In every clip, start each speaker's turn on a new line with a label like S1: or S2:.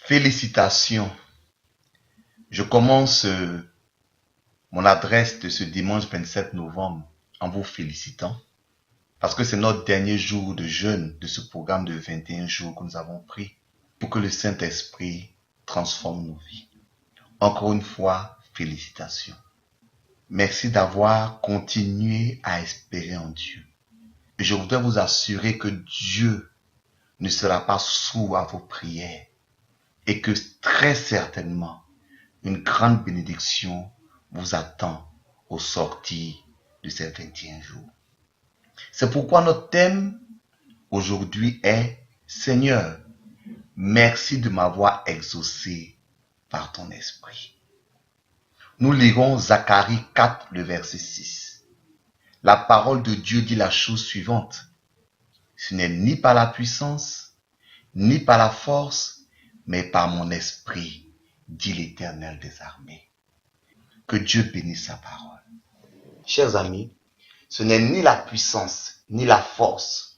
S1: Félicitations. Je commence mon adresse de ce dimanche 27 novembre en vous félicitant parce que c'est notre dernier jour de jeûne de ce programme de 21 jours que nous avons pris pour que le Saint-Esprit transforme nos vies. Encore une fois, félicitations. Merci d'avoir continué à espérer en Dieu. Et je voudrais vous assurer que Dieu ne sera pas sourd à vos prières et que très certainement, une grande bénédiction vous attend au sortir de ces 21 jours. C'est pourquoi notre thème aujourd'hui est « Seigneur, merci de m'avoir exaucé par ton esprit ». Nous lirons Zacharie 4, le verset 6. La parole de Dieu dit la chose suivante. Ce n'est ni par la puissance, ni par la force, mais par mon esprit, dit l'Éternel des armées. Que Dieu bénisse sa parole. Chers amis, ce n'est ni la puissance, ni la force,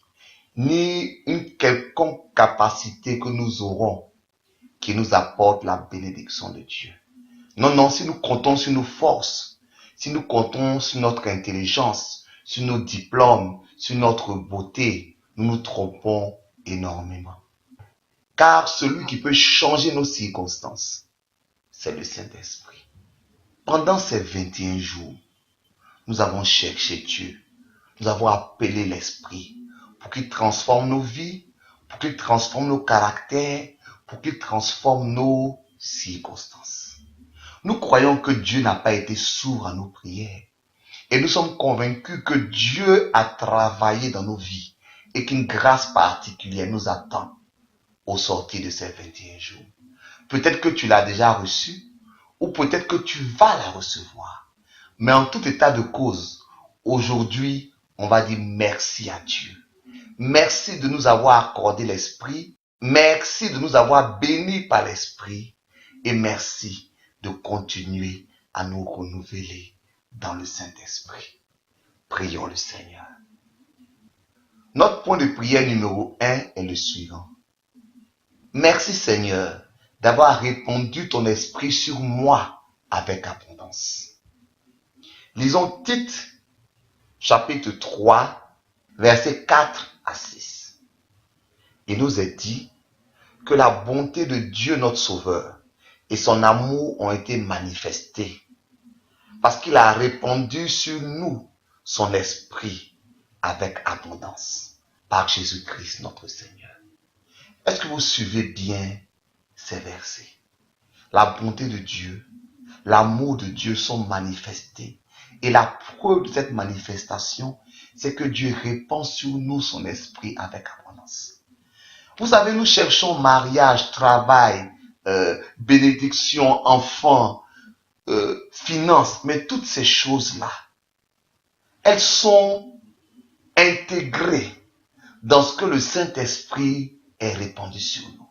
S1: ni une quelconque capacité que nous aurons qui nous apporte la bénédiction de Dieu. Non, si nous comptons sur nos forces, si nous comptons sur notre intelligence, sur nos diplômes, sur notre beauté, nous nous trompons énormément. Car celui qui peut changer nos circonstances, c'est le Saint-Esprit. Pendant ces 21 jours, nous avons cherché Dieu. Nous avons appelé l'Esprit pour qu'il transforme nos vies, pour qu'il transforme nos caractères, pour qu'il transforme nos circonstances. Nous croyons que Dieu n'a pas été sourd à nos prières. Et nous sommes convaincus que Dieu a travaillé dans nos vies et qu'une grâce particulière nous attend au sortir de ces 21 jours. Peut-être que tu l'as déjà reçue ou peut-être que tu vas la recevoir. Mais en tout état de cause, aujourd'hui, on va dire merci à Dieu. Merci de nous avoir accordé l'Esprit. Merci de nous avoir bénis par l'Esprit. Et merci de continuer à nous renouveler dans le Saint-Esprit. Prions le Seigneur. Notre point de prière numéro 1 est le suivant. Merci Seigneur d'avoir répandu ton esprit sur moi avec abondance. Lisons Tite, chapitre 3, versets 4 à 6. Il nous est dit que la bonté de Dieu notre Sauveur et son amour ont été manifestés parce qu'il a répandu sur nous son esprit avec abondance par Jésus-Christ notre Seigneur. Est-ce que vous suivez bien ces versets? La bonté de Dieu, l'amour de Dieu sont manifestés. Et la preuve de cette manifestation, c'est que Dieu répand sur nous son esprit avec abondance. Vous savez, nous cherchons mariage, travail, bénédiction, enfants, finances, mais toutes ces choses-là, elles sont intégrées dans ce que le Saint-Esprit est répandu sur nous.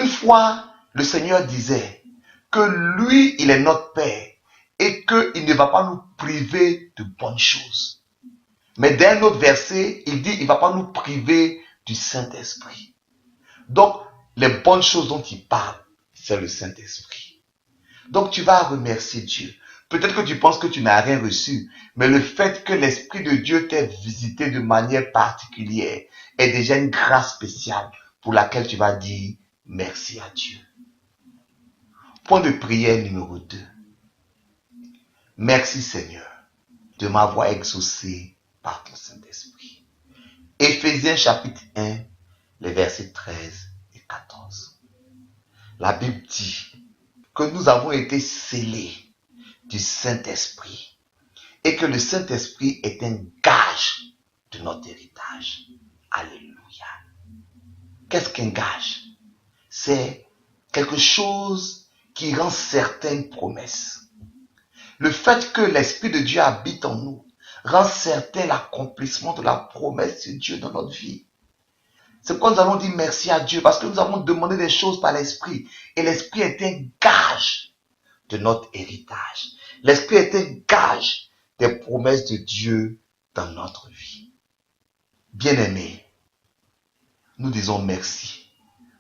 S1: Une fois, le Seigneur disait que lui, il est notre Père et qu'il ne va pas nous priver de bonnes choses. Mais dans un autre verset, il dit qu'il ne va pas nous priver du Saint-Esprit. Donc, les bonnes choses dont il parle, c'est le Saint-Esprit. Donc, tu vas remercier Dieu. Peut-être que tu penses que tu n'as rien reçu, mais le fait que l'Esprit de Dieu t'ait visité de manière particulière est déjà une grâce spéciale pour laquelle tu vas dire merci à Dieu. Point de prière numéro 2. Merci Seigneur de m'avoir exaucé par ton Saint-Esprit. Éphésiens chapitre 1, les versets 13 et 14. La Bible dit que nous avons été scellés du Saint-Esprit et que le Saint-Esprit est un gage de notre héritage. Alléluia. Qu'est-ce qu'un gage? C'est quelque chose qui rend certaines promesses. Le fait que l'Esprit de Dieu habite en nous rend certain l'accomplissement de la promesse de Dieu dans notre vie. C'est pourquoi nous allons dire merci à Dieu, parce que nous avons demandé des choses par l'Esprit. Et l'Esprit est un gage de notre héritage. L'Esprit est un gage des promesses de Dieu dans notre vie. Bien-aimés, nous disons merci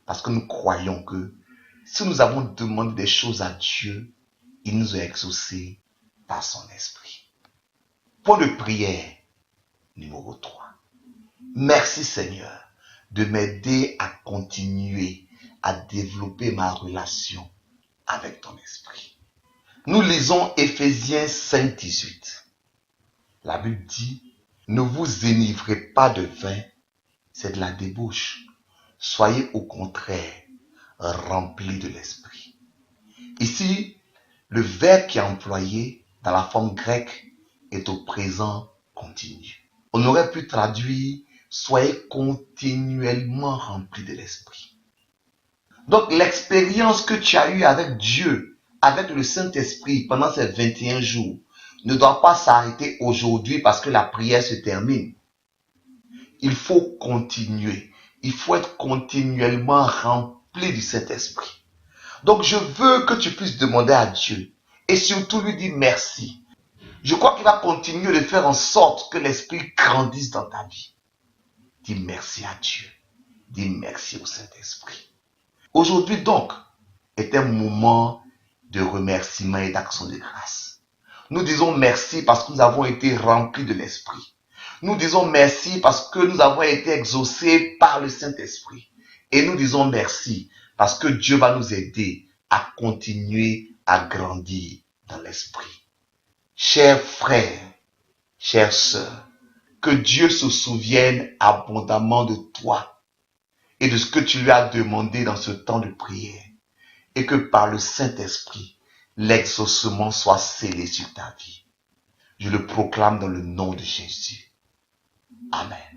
S1: Parce que nous croyons que si nous avons demandé des choses à Dieu, il nous a exaucés par son esprit. Point de prière numéro 3. Merci Seigneur de m'aider à continuer à développer ma relation avec ton esprit. Nous lisons Éphésiens 5:18. La Bible dit, ne vous enivrez pas de vin, c'est de la débauche. Soyez au contraire remplis de l'esprit. Ici, le verbe qui est employé dans la forme grecque est au présent continu. On aurait pu traduire soyez continuellement remplis de l'esprit. Donc l'expérience que tu as eue avec Dieu, avec le Saint-Esprit pendant ces 21 jours, ne doit pas s'arrêter aujourd'hui parce que la prière se termine. Il faut continuer. Il faut être continuellement rempli du Saint-Esprit. Donc je veux que tu puisses demander à Dieu et surtout lui dire merci. Je crois qu'il va continuer de faire en sorte que l'Esprit grandisse dans ta vie. Dis merci à Dieu. Dis merci au Saint-Esprit. Aujourd'hui donc est un moment de remerciement et d'action de grâce. Nous disons merci parce que nous avons été remplis de l'Esprit. Nous disons merci parce que nous avons été exaucés par le Saint-Esprit. Et nous disons merci parce que Dieu va nous aider à continuer à grandir dans l'Esprit. Chers frères, chères sœurs, que Dieu se souvienne abondamment de toi et de ce que tu lui as demandé dans ce temps de prière. Et que par le Saint-Esprit, l'exaucement soit scellé sur ta vie. Je le proclame dans le nom de Jésus. Amen.